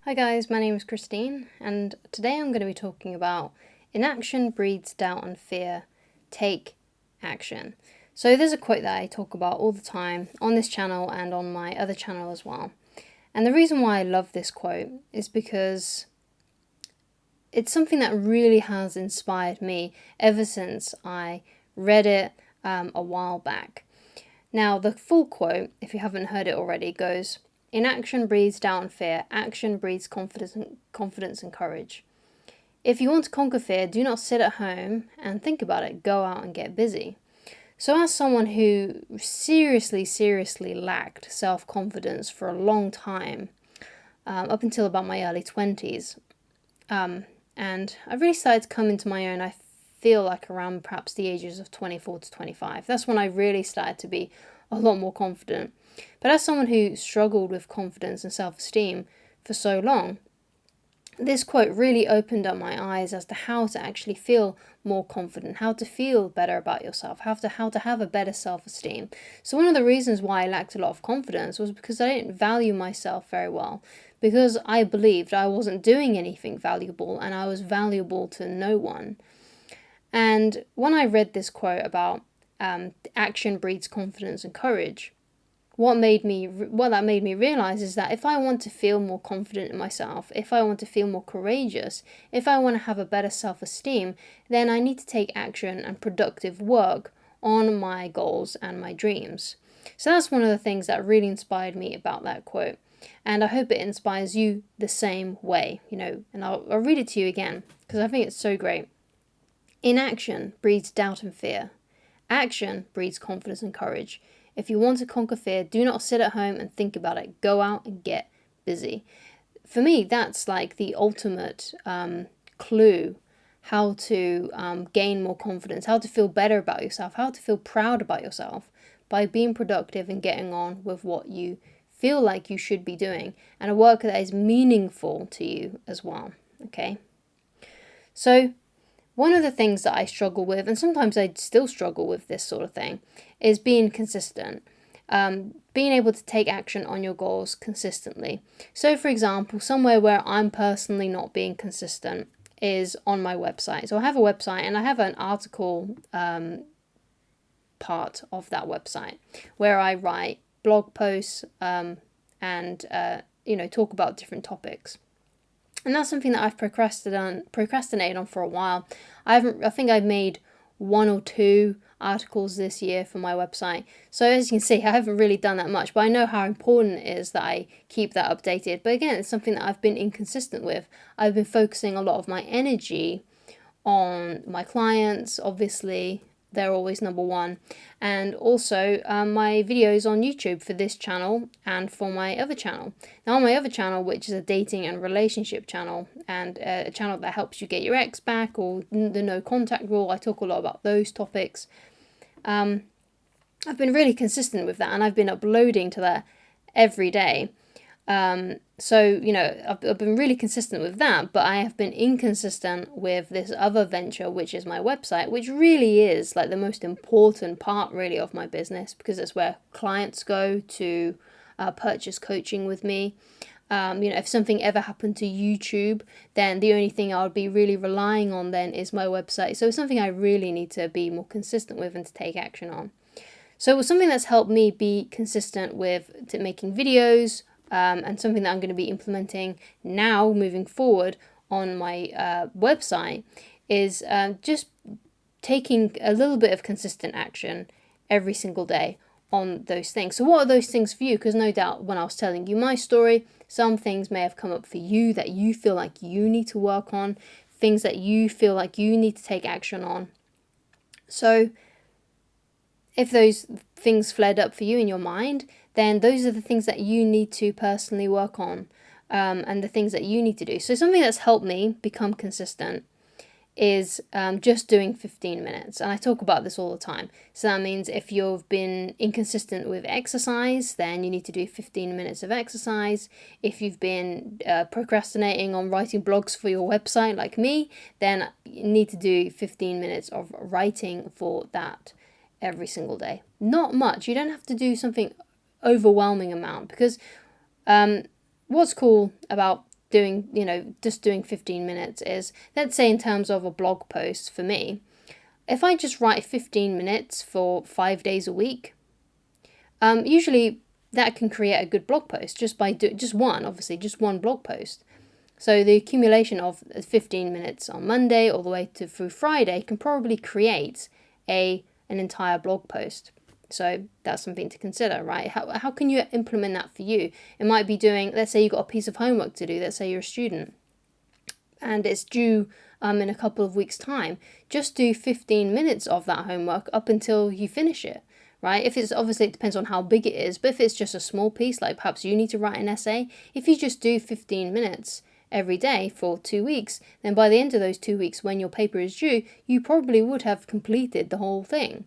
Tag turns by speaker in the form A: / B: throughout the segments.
A: Hi guys, my name is Christine, and today I'm going to be talking about inaction breeds doubt and fear. Take action. So there's a quote that I talk about all the time on this channel and on my other channel as well. And the reason why I love this quote is because it's something that really has inspired me ever since I read it a while back. Now, the full quote, if you haven't heard it already, goes, "Inaction breeds doubt and fear. Action breeds confidence and courage. If you want to conquer fear, do not sit at home and think about it. Go out and get busy." So as someone who seriously lacked self-confidence for a long time, up until about my early 20s, and I really started to come into my own, I feel like around perhaps the ages of 24 to 25. That's when I really started to be a lot more confident. But as someone who struggled with confidence and self-esteem for so long, this quote really opened up my eyes as to how to actually feel more confident, how to feel better about yourself, how to have a better self-esteem. So one of the reasons why I lacked a lot of confidence was because I didn't value myself very well, because I believed I wasn't doing anything valuable and I was valuable to no one. And when I read this quote about action breeds confidence and courage, what that made me realize is that if I want to feel more confident in myself, if I want to feel more courageous, if I want to have a better self-esteem, then I need to take action and productive work on my goals and my dreams. So that's one of the things that really inspired me about that quote. And I hope it inspires you the same way, and I'll read it to you again because I think it's so great. Inaction breeds doubt and fear. Action breeds confidence and courage. If you want to conquer fear, do not sit at home and think about it. Go out and get busy. For me, that's like the ultimate clue how to gain more confidence, how to feel better about yourself, how to feel proud about yourself by being productive and getting on with what you feel like you should be doing, and a work that is meaningful to you as well. Okay? So one of the things that I struggle with, and sometimes I still struggle with this sort of thing, is being consistent. Being able to take action on your goals consistently. So for example, somewhere where I'm personally not being consistent is on my website. So I have a website and I have an article part of that website where I write blog posts and talk about different topics. And that's something that I've procrastinated on for a while. I think I've made 1 or 2 articles this year for my website. So as you can see, I haven't really done that much, but I know how important it is that I keep that updated. But again, it's something that I've been inconsistent with. I've been focusing a lot of my energy on my clients, obviously. They're always number one. And also my videos on YouTube for this channel and for my other channel. Now on my other channel, which is a dating and relationship channel, and a channel that helps you get your ex back, or the no contact rule, I talk a lot about those topics. I've been really consistent with that, and I've been uploading to that every day. So, I've been really consistent with that, but I have been inconsistent with this other venture, which is my website, which really is like the most important part really of my business, because it's where clients go to purchase coaching with me. If something ever happened to YouTube, then the only thing I would be really relying on then is my website. So it's something I really need to be more consistent with and to take action on. So it was something that's helped me be consistent with making videos, and something that I'm going to be implementing now moving forward on my website is just taking a little bit of consistent action every single day on those things. So what are those things for you? Because no doubt when I was telling you my story, some things may have come up for you that you feel like you need to work on, things that you feel like you need to take action on. So if those things flared up for you in your mind, then those are the things that you need to personally work on, and the things that you need to do. So something that's helped me become consistent is just doing 15 minutes. And I talk about this all the time. So that means if you've been inconsistent with exercise, then you need to do 15 minutes of exercise. If you've been procrastinating on writing blogs for your website like me, then you need to do 15 minutes of writing for that every single day. Not much. You don't have to do something overwhelming amount, because what's cool about doing, just doing 15 minutes is, let's say in terms of a blog post for me, if I just write 15 minutes for 5 days a week, usually that can create a good blog post just by just one blog post. So the accumulation of 15 minutes on Monday all the way through Friday can probably create an entire blog post. So that's something to consider, right? How can you implement that for you? It might be doing, let's say you've got a piece of homework to do, let's say you're a student, and it's due in a couple of weeks' time. Just do 15 minutes of that homework up until you finish it, right? If it's, obviously it depends on how big it is, but if it's just a small piece, like perhaps you need to write an essay, if you just do 15 minutes every day for 2 weeks, then by the end of those 2 weeks when your paper is due, you probably would have completed the whole thing.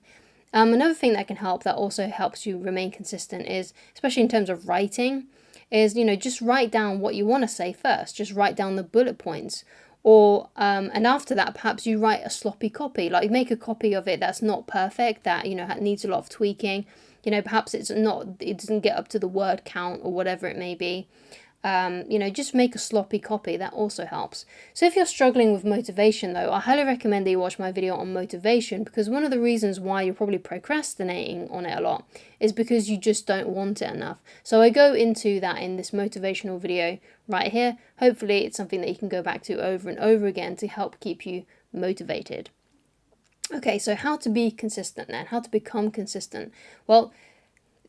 A: Another thing that can help, that also helps you remain consistent, is, especially in terms of writing, is, just write down what you want to say first. Just write down the bullet points. Or, and after that, perhaps you write a sloppy copy, like make a copy of it that's not perfect, that, needs a lot of tweaking. Perhaps it doesn't get up to the word count or whatever it may be. Just make a sloppy copy. That also helps. So if you're struggling with motivation though, I highly recommend that you watch my video on motivation, because one of the reasons why you're probably procrastinating on it a lot is because you just don't want it enough. So I go into that in this motivational video right here. Hopefully it's something that you can go back to over and over again to help keep you motivated. Okay, so how to be consistent then? How to become consistent? Well,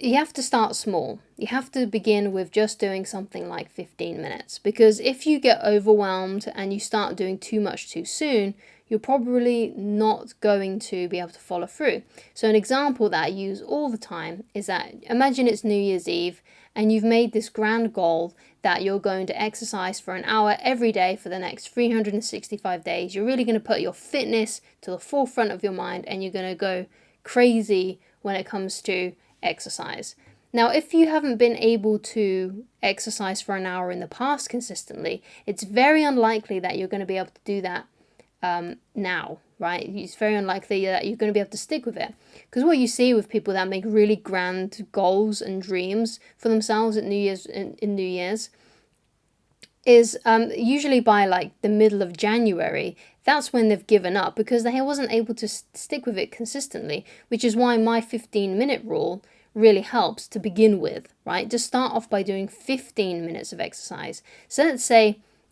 A: you have to start small. You have to begin with just doing something like 15 minutes, because if you get overwhelmed and you start doing too much too soon, you're probably not going to be able to follow through. So an example that I use all the time is that, imagine it's New Year's Eve and you've made this grand goal that you're going to exercise for an hour every day for the next 365 days. You're really going to put your fitness to the forefront of your mind, and you're going to go crazy when it comes to exercise. Now, if you haven't been able to exercise for an hour in the past consistently, it's very unlikely that you're going to be able to do that now, right? It's very unlikely that you're going to be able to stick with it, because what you see with people that make really grand goals and dreams for themselves at New Year's in New Year's is usually by like the middle of January, that's when they've given up, because they wasn't able to stick with it consistently, which is why my 15-minute rule really helps to begin with, right? Just start off by doing 15 minutes of exercise. So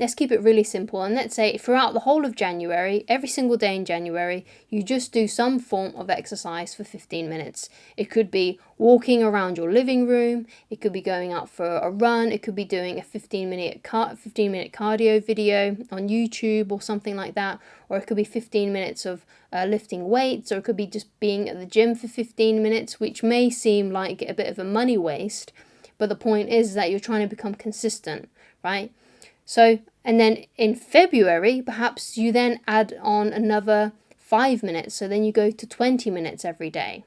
A: let's keep it really simple, and let's say throughout the whole of January, every single day in January, you just do some form of exercise for 15 minutes. It could be walking around your living room, it could be going out for a run, it could be doing a 15-minute cardio video on YouTube or something like that, or it could be 15 minutes of lifting weights, or it could be just being at the gym for 15 minutes, which may seem like a bit of a money waste, but the point is that you're trying to become consistent, right? So, and then in February, perhaps you then add on another 5 minutes. So then you go to 20 minutes every day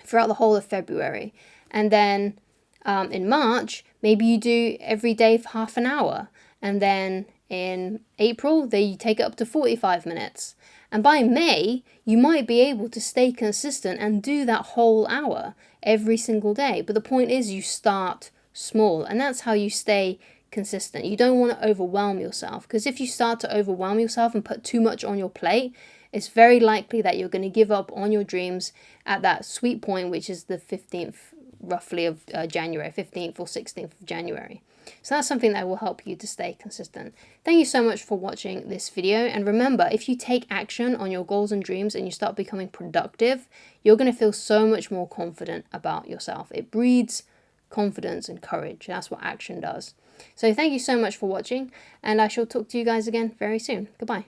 A: throughout the whole of February. And then in March, maybe you do every day for half an hour. And then in April, you take it up to 45 minutes. And by May, you might be able to stay consistent and do that whole hour every single day. But the point is, you start small, and that's how you stay consistent. You don't want to overwhelm yourself, because if you start to overwhelm yourself and put too much on your plate, it's very likely that you're going to give up on your dreams at that sweet point, which is the 15th roughly of January, 15th or 16th of January. So that's something that will help you to stay consistent. Thank you so much for watching this video, and remember, if you take action on your goals and dreams and you start becoming productive, you're going to feel so much more confident about yourself. It breeds confidence and courage. That's what action does. So thank you so much for watching, and I shall talk to you guys again very soon. Goodbye.